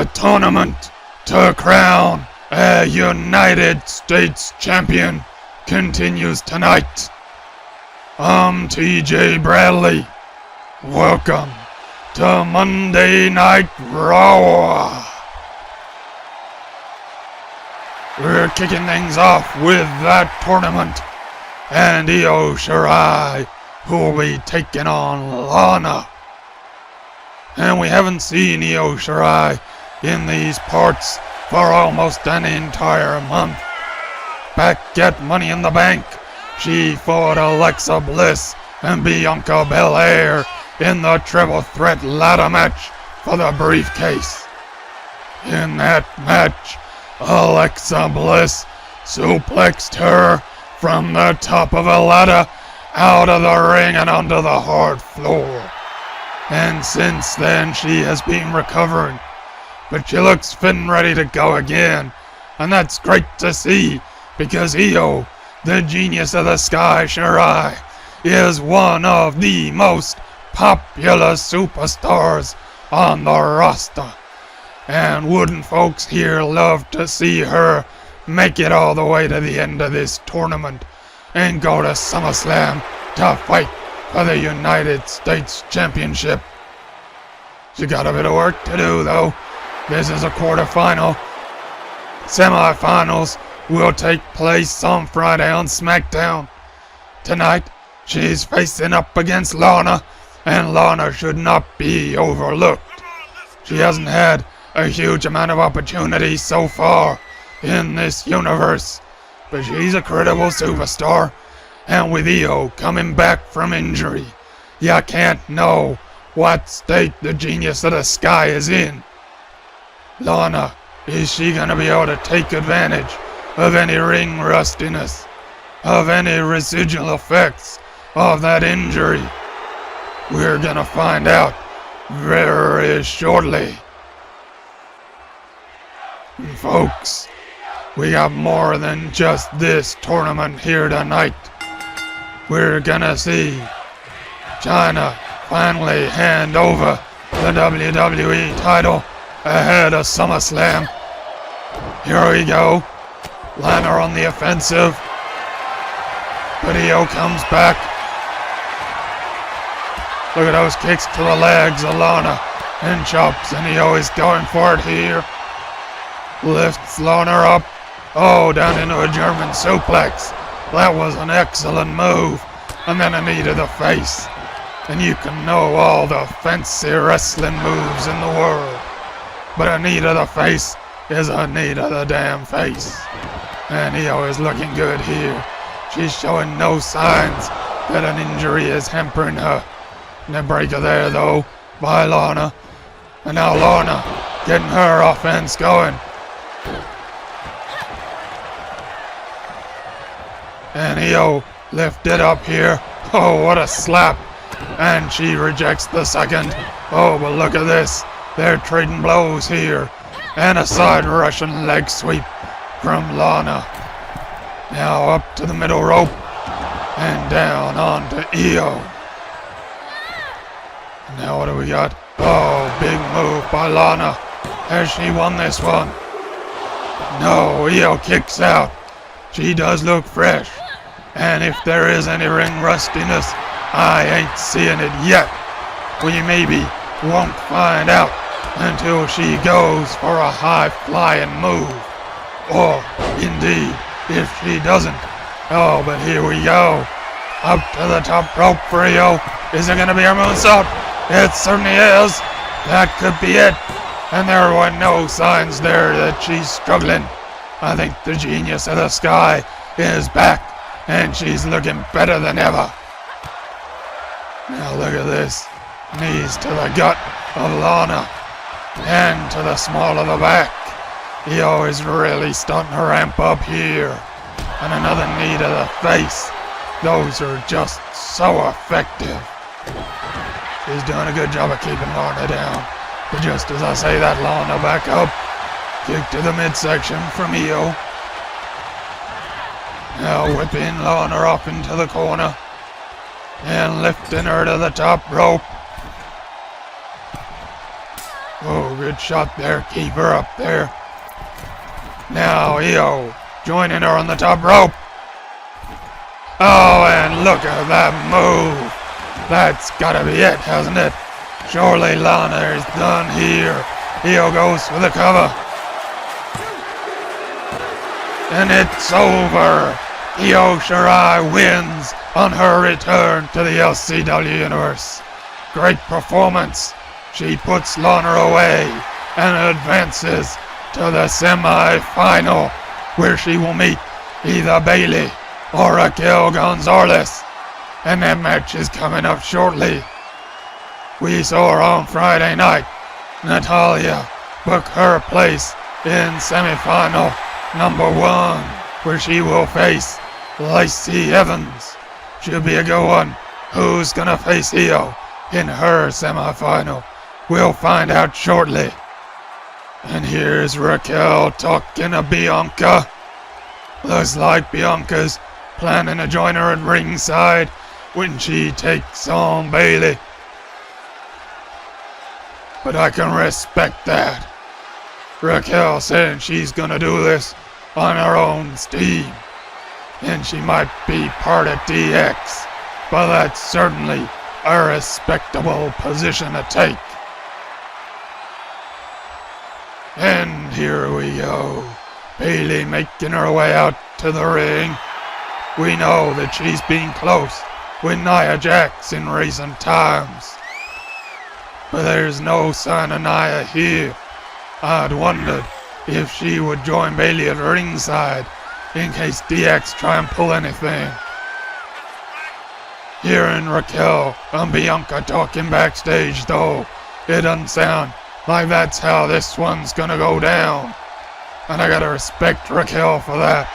The tournament to crown a United States champion continues tonight. I'm TJ Bradley. Welcome to Monday Night Raw. We're kicking things off with that tournament, and Io Shirai, who will be taking on Lana. And we haven't seen Io Shirai in these parts for almost an entire month. Back at Money in the Bank, she fought Alexa Bliss and Bianca Belair in the triple threat ladder match for the briefcase. In that match, Alexa Bliss suplexed her from the top of a ladder out of the ring and onto the hard floor. And since then she has been recovering, but she looks fit and ready to go again, and that's great to see, because Io, the genius of the sky Shirai, is one of the most popular superstars on the roster, and wouldn't folks here love to see her make it all the way to the end of this tournament and go to Summerslam to fight for the United States Championship. She got a bit of work to do though. This is a quarterfinal. Semifinals will take place on Friday on SmackDown. Tonight, she's facing up against Lana, and Lana should not be overlooked. She hasn't had a huge amount of opportunity so far in this universe, but she's a credible superstar, and with Io coming back from injury, you can't know what state the genius of the sky is in. Lana, is she gonna be able to take advantage of any ring rustiness, of any residual effects of that injury? We're gonna find out very shortly. And folks, we got more than just this tournament here tonight. We're gonna see Chyna finally hand over the WWE title ahead of SummerSlam. Here we go. Lana on the offensive. But Io comes back. Look at those kicks to the legs of Lana and chops, and Io is going for it here. Lifts Lana up. Oh, down into a German suplex. That was an excellent move. And then a knee to the face. And you can know all the fancy wrestling moves in the world, but a knee to the face is a knee to the damn face. And Io is looking good here. She's showing no signs that an injury is hampering her. And a breaker there though by Lana. And now Lana getting her offense going. And Io lifted up here. Oh, what a slap. And she rejects the second. Oh, but look at this. They're trading blows here. And a side Russian leg sweep from Lana. Now up to the middle rope. And down onto Io. Now what do we got? Oh, big move by Lana. Has she won this one? No, Io kicks out. She does look fresh. And if there is any ring rustiness, I ain't seeing it yet. We maybe won't find out until she goes for a high-flying move. Or, indeed, if she doesn't. Oh, but here we go. Up to the top rope for Io. Is it gonna be her moonsault? It certainly is. That could be it. And there were no signs there that she's struggling. I think the genius of the sky is back, and she's looking better than ever. Now look at this. Knees to the gut of Lana. And to the small of the back. Io is really starting to ramp up here. And another knee to the face. Those are just so effective. She's doing a good job of keeping Lana down. But just as I say that, Lana back up. Kick to the midsection from Io. Now whipping Lana off into the corner. And lifting her to the top rope. Oh, good shot there. Keep her up there. Now Io joining her on the top rope. Oh, and look at that move. That's gotta be it, hasn't it? Surely Lana is done here. Io goes for the cover. And it's over. Io Shirai wins on her return to the LCW universe. Great performance. She puts Lana away and advances to the semi-final, where she will meet either Bayley or Raquel Gonzalez. And that match is coming up shortly. We saw her on Friday night. Natalya book her place in semi-final number 1, where she will face Lacey Evans. Should be a good one. Who's gonna face Io in her semi-final? We'll find out shortly. And here's Raquel talking to Bianca. Looks like Bianca's planning to join her at ringside when she takes on Bayley. But I can respect that. Raquel saying she's gonna do this on her own steam. And she might be part of DX, but that's certainly a respectable position to take. And here we go. Bayley making her way out to the ring. We know that she's been close with Nia Jax in recent times. But there's no sign of Nia here. I'd wondered if she would join Bayley at ringside in case DX try and pull anything. Hearing Raquel and Bianca talking backstage though, it doesn't sound like that's how this one's gonna go down. And I gotta respect Raquel for that.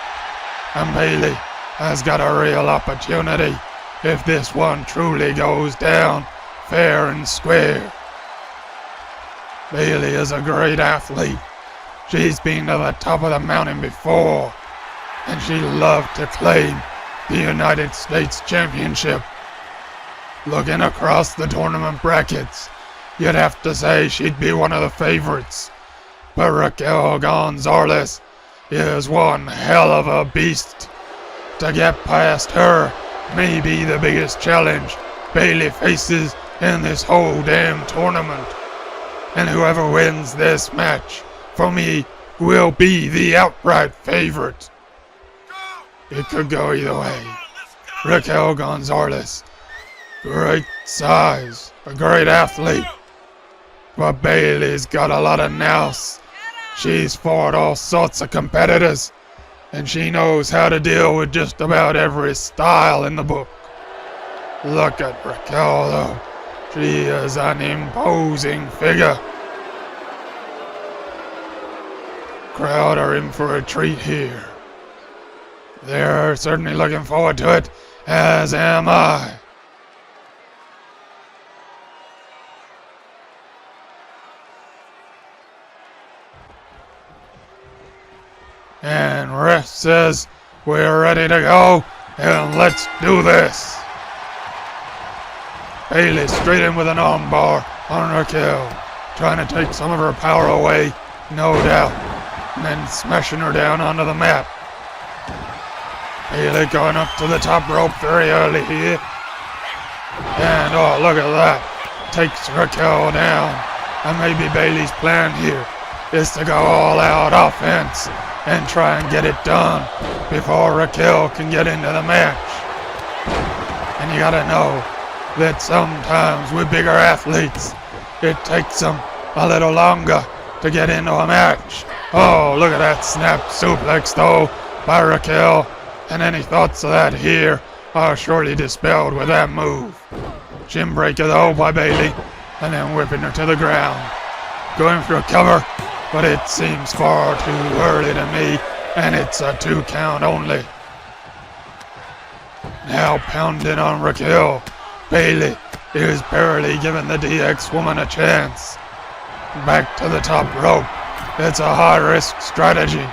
And Bayley has got a real opportunity if this one truly goes down fair and square. Bayley is a great athlete. She's been to the top of the mountain before, and she loved to claim the United States Championship. Looking across the tournament brackets, you'd have to say she'd be one of the favorites. But Raquel Gonzalez is one hell of a beast. To get past her may be the biggest challenge Bayley faces in this whole damn tournament. And whoever wins this match, for me, will be the outright favorite. It could go either way. Raquel Gonzalez, great size, a great athlete. But Bayley's got a lot of nous. She's fought all sorts of competitors, and she knows how to deal with just about every style in the book. Look at Raquel though. She is an imposing figure. Crowd are in for a treat here. They're certainly looking forward to it, as am I. And ref says we're ready to go, and let's do this. Bayley straight in with an armbar on Raquel, trying to take some of her power away, no doubt, and then smashing her down onto the mat. Bayley going up to the top rope very early here. And oh, look at that. Takes Raquel down. And maybe Bayley's plan here is to go all out offense and try and get it done before Raquel can get into the match. And you gotta know that sometimes with bigger athletes, it takes them a little longer to get into a match. Oh, look at that snap suplex though by Raquel. And any thoughts of that here are surely dispelled with that move. Shin breaker though by Bayley, and then whipping her to the ground. Going for a cover, but it seems far too early to me, and it's a 2 count only. Now pounding on Raquel, Bayley is barely giving the DX woman a chance. Back to the top rope. It's a high risk strategy,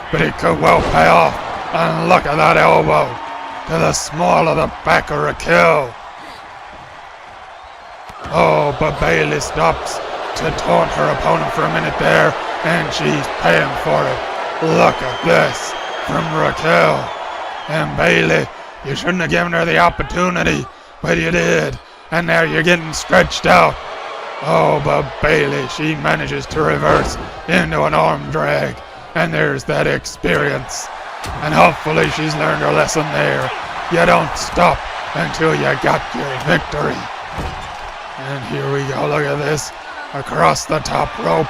but it could well pay off. And look at that elbow to the small of the back of Raquel. Oh, but Bayley stops to taunt her opponent for a minute there, and she's paying for it. Look at this from Raquel. And Bayley, you shouldn't have given her the opportunity, but you did. And now you're getting stretched out. Oh, but Bayley, she manages to reverse into an arm drag. And there's that experience. And hopefully she's learned her lesson there. You don't stop until you got your victory. And here we go, look at this. Across the top rope.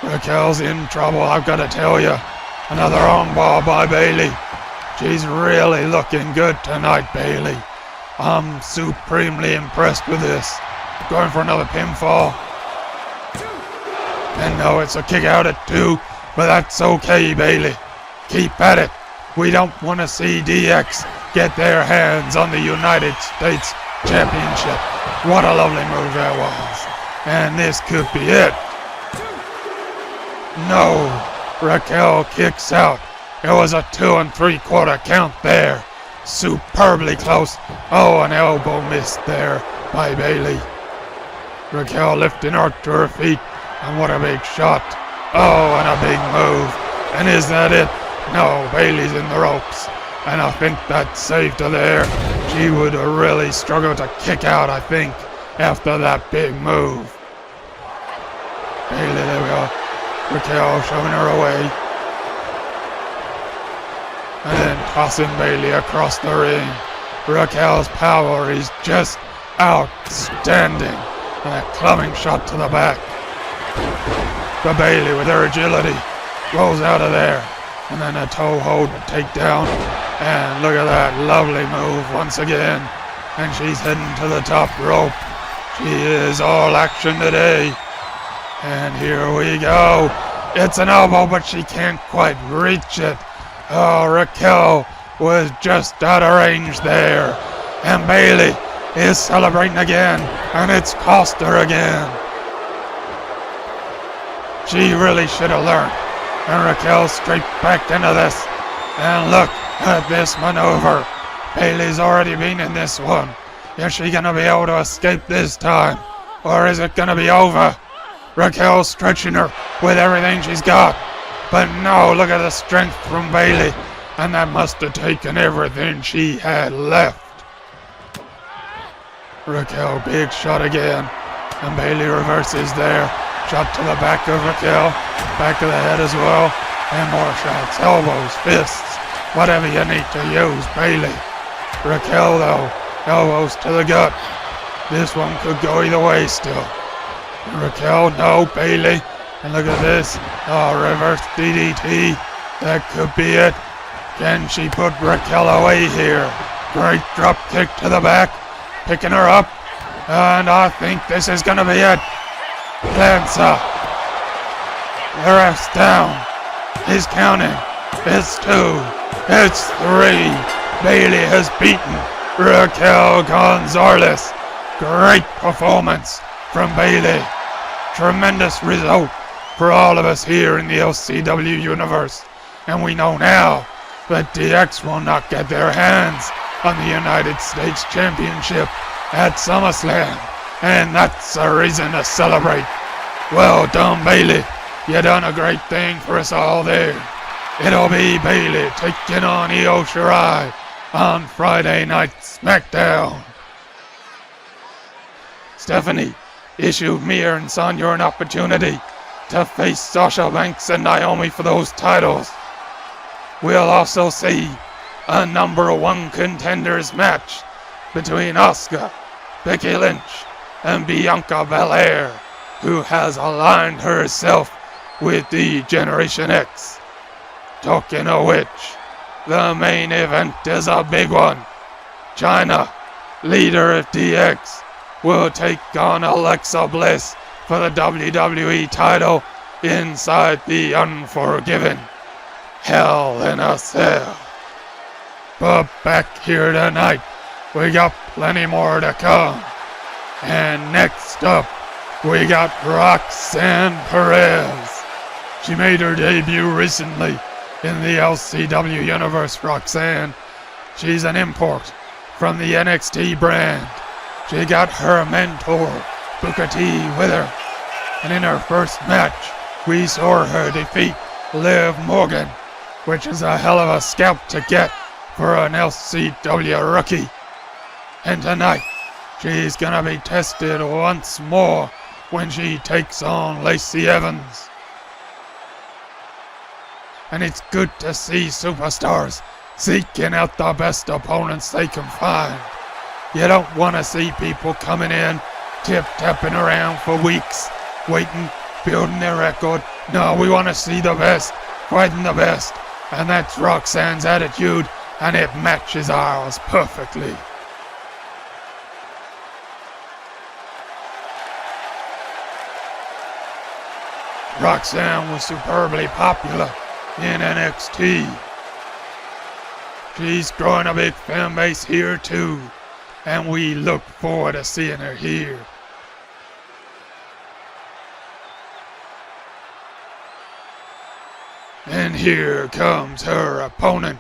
Raquel's in trouble, I've got to tell you. Another armbar by Bayley. She's really looking good tonight, Bayley. I'm supremely impressed with this. Going for another pinfall. And no, it's a kick out at 2, but that's okay, Bayley. Keep at it. We don't want to see DX get their hands on the United States Championship. What a lovely move that was. And this could be it. No. Raquel kicks out. It was a 2 3/4 count there. Superbly close. Oh, an elbow missed there by Bayley. Raquel lifting her to her feet. And what a big shot. Oh, and a big move. And is that it? No, Bayley's in the ropes. And I think that saved her there. She would have really struggled to kick out, I think, after that big move. Bayley, there we go. Raquel showing her away. And then tossing Bayley across the ring. Raquel's power is just outstanding. And a clubbing shot to the back. But Bayley, with her agility, rolls out of there. And then a toe hold takedown. And look at that lovely move once again. And she's heading to the top rope. She is all action today. And here we go. It's an elbow, but she can't quite reach it. Oh, Raquel was just out of range there. And Bayley is celebrating again. And it's cost her again. She really should have learned. And Raquel straight back into this. And look at this maneuver. Bayley's already been in this one. Is she going to be able to escape this time? Or is it going to be over? Raquel stretching her with everything she's got. But no, look at the strength from Bayley. And that must have taken everything she had left. Raquel, big shot again. And Bayley reverses there. Shot to the back of Raquel. Back of the head as well. And more shots. Elbows, fists. Whatever you need to use, Bayley. Raquel, though. Elbows to the gut. This one could go either way still. Raquel, no, Bayley. And look at this. Oh, reverse DDT. That could be it. Can she put Raquel away here? Great drop kick to the back. Picking her up. And I think this is going to be it. Lanza. The ref's down. He's counting. It's 2. It's 3. Bayley has beaten Raquel Gonzalez. Great performance from Bayley. Tremendous result for all of us here in the LCW universe. And we know now that DX will not get their hands on the United States Championship at Summerslam. And that's a reason to celebrate. Well done, Bayley. You done a great thing for us all there. It'll be Bayley taking on Io Shirai on Friday Night SmackDown. Stephanie issued Mia and Sonya an opportunity to face Sasha Banks and Naomi for those titles. We'll also see a number 1 contenders match between Asuka, Becky Lynch, and Bianca Belair, who has aligned herself with the Generation X. Talking of which, the main event is a big one. Chyna, leader of DX, will take on Alexa Bliss for the WWE title inside the Unforgiven Hell in a Cell. But back here tonight, we got plenty more to come. And next up, we got Roxanne Perez. She made her debut recently in the LCW universe. Roxanne, she's an import from the NXT brand. She got her mentor, Booker T, with her. And in her first match, we saw her defeat Liv Morgan, which is a hell of a scalp to get for an LCW rookie. And tonight, she's gonna be tested once more when she takes on Lacey Evans. And it's good to see superstars seeking out the best opponents they can find. You don't want to see people coming in, tip-tapping around for weeks, waiting, building their record. No, we want to see the best, fighting the best. And that's Roxanne's attitude, and it matches ours perfectly. Roxanne was superbly popular in NXT. She's growing a big fan base here too, and we look forward to seeing her here. And here comes her opponent.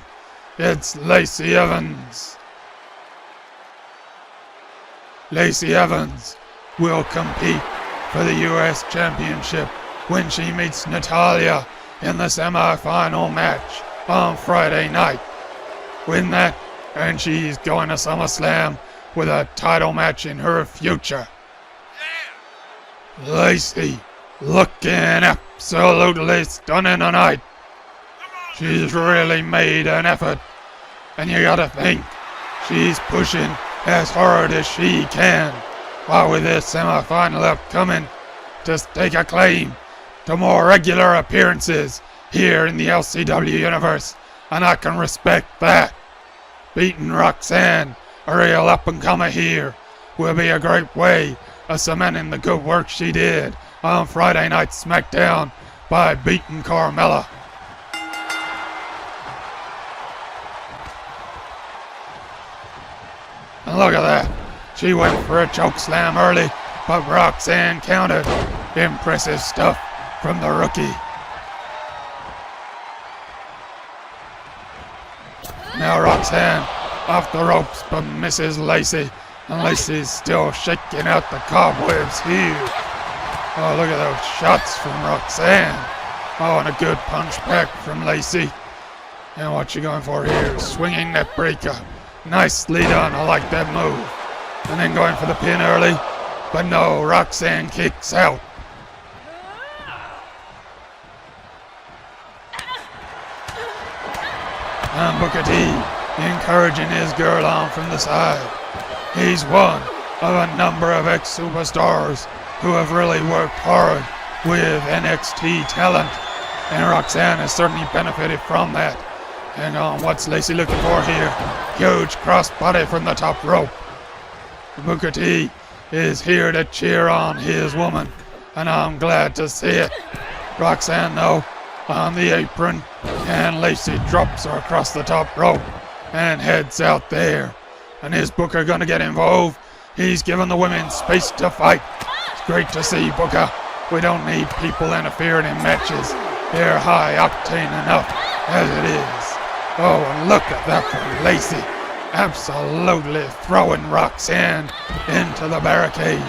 It's Lacey Evans. Lacey Evans will compete for the US Championship when she meets Natalya in the semi-final match on Friday night. Win that, and she's going to Summerslam with a title match in her future. Yeah. Lacey looking absolutely stunning tonight. She's really made an effort, and you gotta think she's pushing as hard as she can, while with this semi-final upcoming, to stake a claim to more regular appearances here in the LCW universe, and I can respect that. Beating Roxanne, a real up-and-comer here, will be a great way of cementing the good work she did on Friday Night SmackDown by beating Carmella. And look at that. She went for a chokeslam early, but Roxanne countered. Impressive stuff from the rookie. Now Roxanne off the ropes, but misses Lacey, and Lacey's still shaking out the cobwebs here. Oh, look at those shots from Roxanne. Oh, and a good punch back from Lacey. And what you going for here? Swinging that breaker. Nicely done, I like that move. And then going for the pin early, but no, Roxanne kicks out. And Booker T encouraging his girl on from the side. He's one of a number of ex-superstars who have really worked hard with NXT talent, and Roxanne has certainly benefited from that. Hang on, what's Lacey looking for here? Huge crossbody from the top rope. Booker T is here to cheer on his woman, and I'm glad to see it. Roxanne, though, on the apron, and Lacey drops her across the top rope and heads out there. And is Booker gonna get involved? He's giving the women space to fight. It's great to see, Booker. We don't need people interfering in matches. They're high octane enough as it is. Oh, and look at that for Lacey. Absolutely throwing Roxanne into the barricade.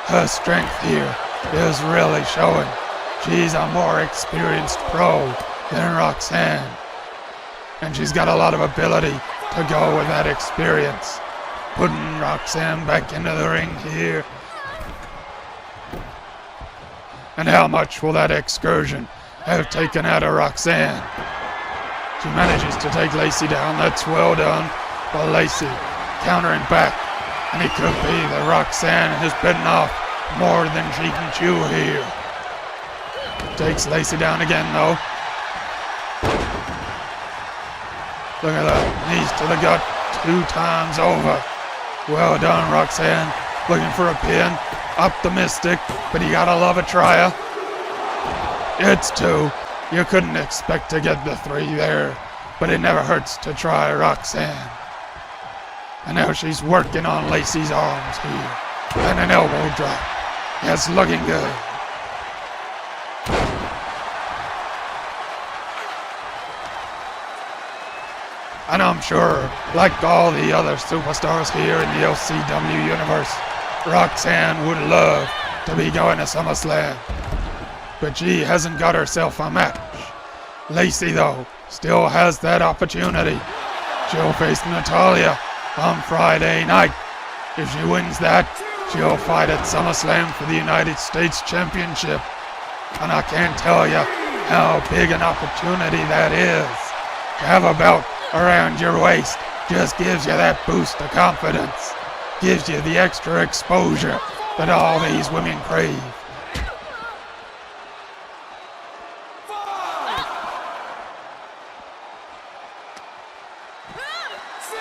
Her strength here is really showing. She's a more experienced pro than Roxanne. And she's got a lot of ability to go with that experience. Putting Roxanne back into the ring here. And how much will that excursion have taken out of Roxanne? She manages to take Lacey down. That's well done. But Lacey countering back. And it could be that Roxanne is bitten off more than she can chew here. Takes Lacey down again, though. Look at that. Knees to the gut 2 times over. Well done, Roxanne. Looking for a pin. Optimistic, but you gotta love a trier. It's 2. You couldn't expect to get the 3 there, but it never hurts to try, Roxanne. And now she's working on Lacey's arms here. And an elbow drop. It's looking good. And I'm sure, like all the other superstars here in the LCW universe, Roxanne would love to be going to Summerslam. But she hasn't got herself a match. Lacey, though, still has that opportunity. She'll face Natalya on Friday night. If she wins that, she'll fight at SummerSlam for the United States Championship. And I can't tell you how big an opportunity that is. To have a belt around your waist just gives you that boost of confidence. Gives you the extra exposure that all these women crave.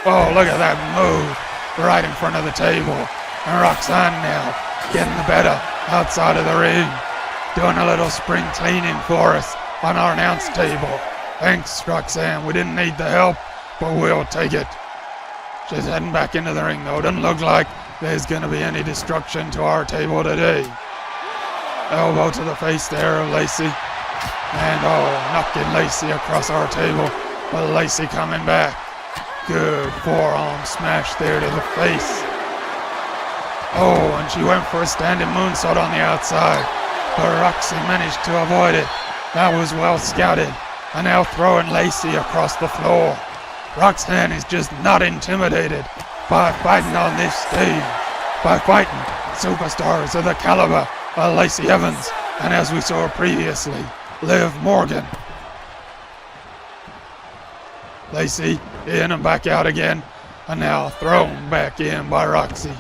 Oh, look at that move right in front of the table. And Roxanne now getting the better outside of the ring. Doing a little spring cleaning for us on our announce table. Thanks, Roxanne. We didn't need the help, but we'll take it. She's heading back into the ring, though. Doesn't look like there's going to be any destruction to our table today. Elbow to the face there of Lacey. And knocking Lacey across our table. But Lacey coming back. Good forearm smash there to the face. Oh, and she went for a standing moonsault on the outside. But Rok-C managed to avoid it. That was well scouted. And now throwing Lacey across the floor. Roxanne is just not intimidated by fighting on this stage. By fighting superstars of the caliber of Lacey Evans. And as we saw previously, Liv Morgan. Lacey in and back out again. And now thrown back in by Rok-C.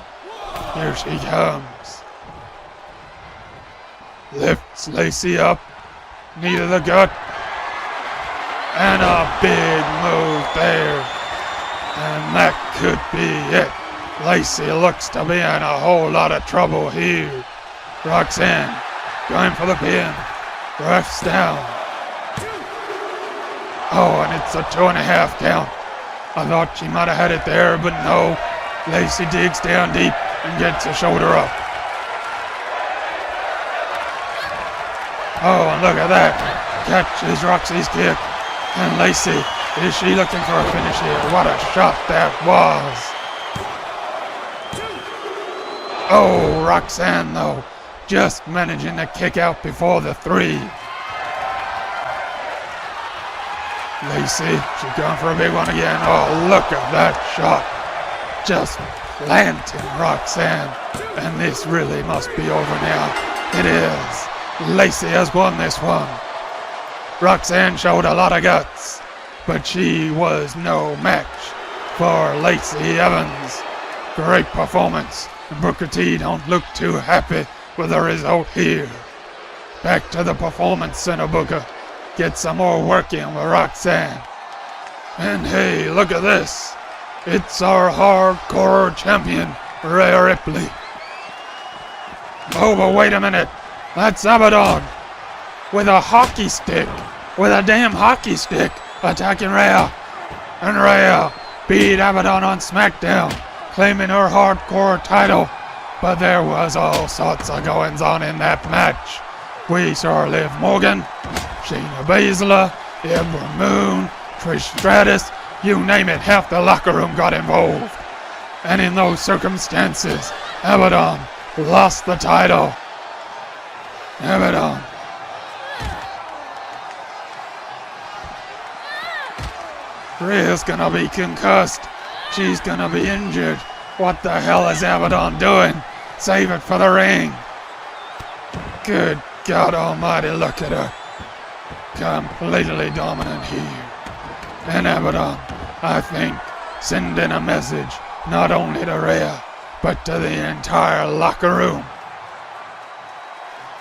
Here she comes. Lifts Lacey up. Knee to the gut. And a big move there. And that could be it. Lacey looks to be in a whole lot of trouble here. Roxanne going for the pin. Ref's down. Oh, and it's a 2.5 count. I thought she might have had it there, but no. Lacey digs down deep and gets a shoulder up. Oh, and look at that. Catches Roxy's kick. And Lacey, is she looking for a finish here? What a shot that was. Oh, Roxanne, though, just managing to kick out before the 3. Lacey, she's going for a big one again. Oh, look at that shot. Just planting Roxanne. And this really must be over now. It is. Lacey has won this one. Roxanne showed a lot of guts, but she was no match for Lacey Evans. Great performance, and Booker T don't look too happy with the result here. Back to the Performance Center, Booker. Get some more work in with Roxanne. And hey, look at this. It's our hardcore champion, Rhea Ripley. Oh, but wait a minute. That's Abaddon with a hockey stick. With a damn hockey stick attacking Rhea. And Rhea beat Abaddon on SmackDown, claiming her hardcore title. But there was all sorts of goings on in that match. We saw Liv Morgan, Shayna Baszler, Ember Moon, Trish Stratus, you name it, half the locker room got involved. And in those circumstances, Abaddon lost the title. Abaddon. Rhea's gonna be concussed. She's gonna be injured. What the hell is Abaddon doing? Save it for the ring. Good God Almighty, look at her. Completely dominant here. And Abaddon, I think, sending a message not only to Rhea, but to the entire locker room.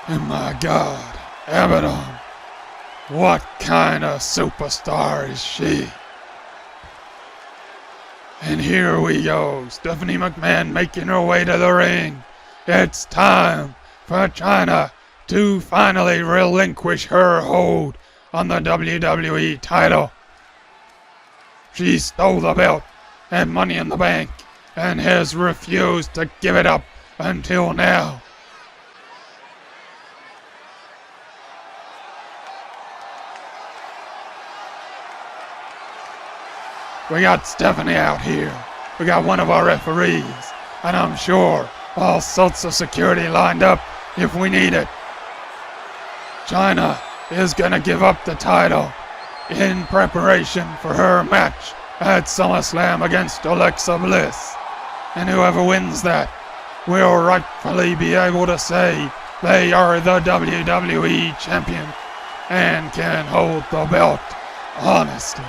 And my God, Abaddon, what kind of superstar is she? And here we go, Stephanie McMahon making her way to the ring. It's time for Chyna to finally relinquish her hold on the WWE title. She stole the belt at Money in the Bank and has refused to give it up until now. We got Stephanie out here. We got one of our referees. And I'm sure all sorts of security lined up if we need it. Chyna is gonna give up the title in preparation for her match at Summerslam against Alexa Bliss. And whoever wins that will rightfully be able to say they are the WWE champion and can hold the belt honestly.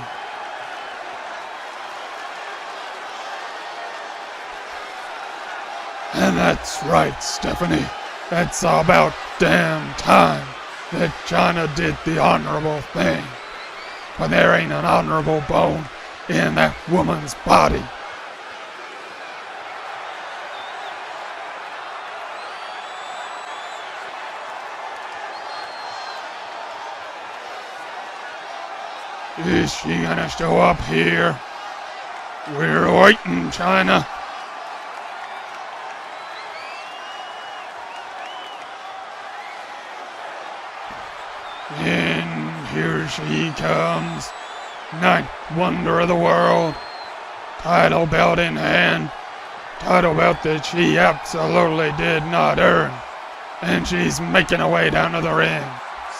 And that's right, Stephanie. It's about damn time that Chyna did the honorable thing. But there ain't an honorable bone in that woman's body. Is she gonna show up here? We're waiting, Chyna. And here she comes, ninth wonder of the world, title belt in hand, title belt that she absolutely did not earn, and she's making her way down to the ring,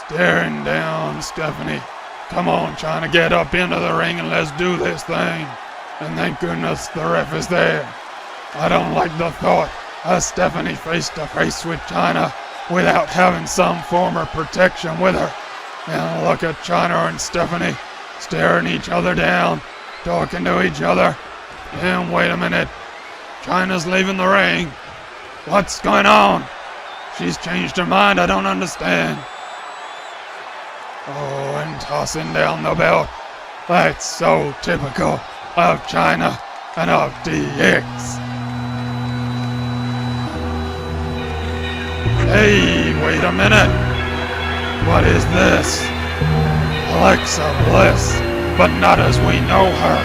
staring down Stephanie. Come on, Chyna, get up into the ring and let's do this thing. And thank goodness the ref is there. I don't like the thought of Stephanie face to face with Chyna without having some form of protection with her. And look at Chyna and Stephanie staring each other down, talking to each other. And wait a minute, Chyna's leaving the ring. What's going on? She's changed her mind, I don't understand. Oh, and tossing down the belt. That's so typical of Chyna and of DX. Hey, wait a minute. What is this? Alexa Bliss, but not as we know her.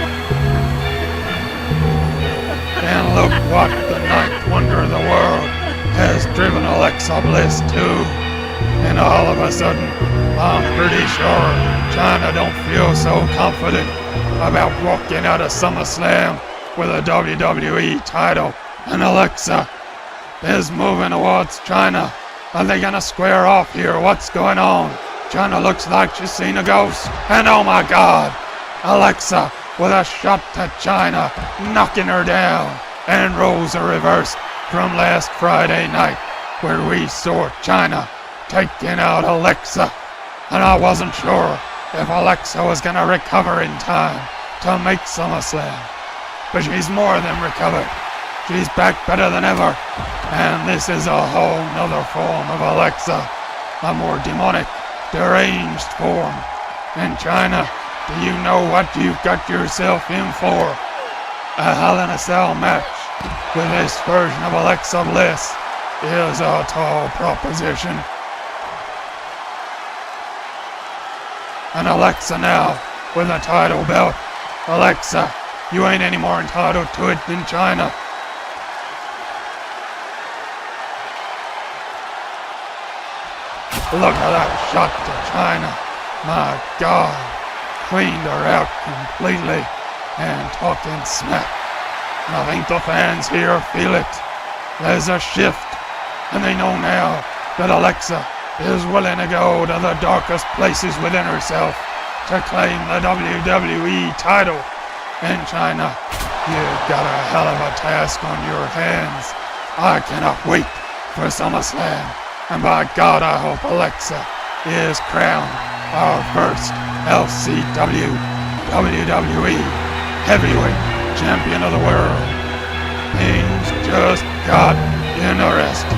And look what the ninth wonder of the world has driven Alexa Bliss to. And all of a sudden, I'm pretty sure Chyna don't feel so confident about walking out of SummerSlam with a WWE title. And Alexa is moving towards Chyna. Are they gonna square off here? What's going on? Chyna looks like she's seen a ghost. And oh my God, Alexa with a shot to Chyna, knocking her down. And roles are reversed from last Friday night, where we saw Chyna taking out Alexa. And I wasn't sure if Alexa was gonna recover in time to make SummerSlam. But she's more than recovered. She's back better than ever. And this is a whole nother form of Alexa. A more demonic, deranged form. And Chyna, do you know what you've got yourself in for? A Hell in a Cell match with this version of Alexa Bliss is a tall proposition. And Alexa now with a title belt. Alexa, you ain't any more entitled to it than Chyna. Look at that shot to Chyna. My God. Cleaned her out completely and talking smack. And I think the fans here feel it. There's a shift. And they know now that Alexa is willing to go to the darkest places within herself to claim the WWE title. And Chyna, you've got a hell of a task on your hands. I cannot wait for SummerSlam. And by God, I hope Alexa is crowned our first LCW WWE Heavyweight Champion of the World. Things just got interesting.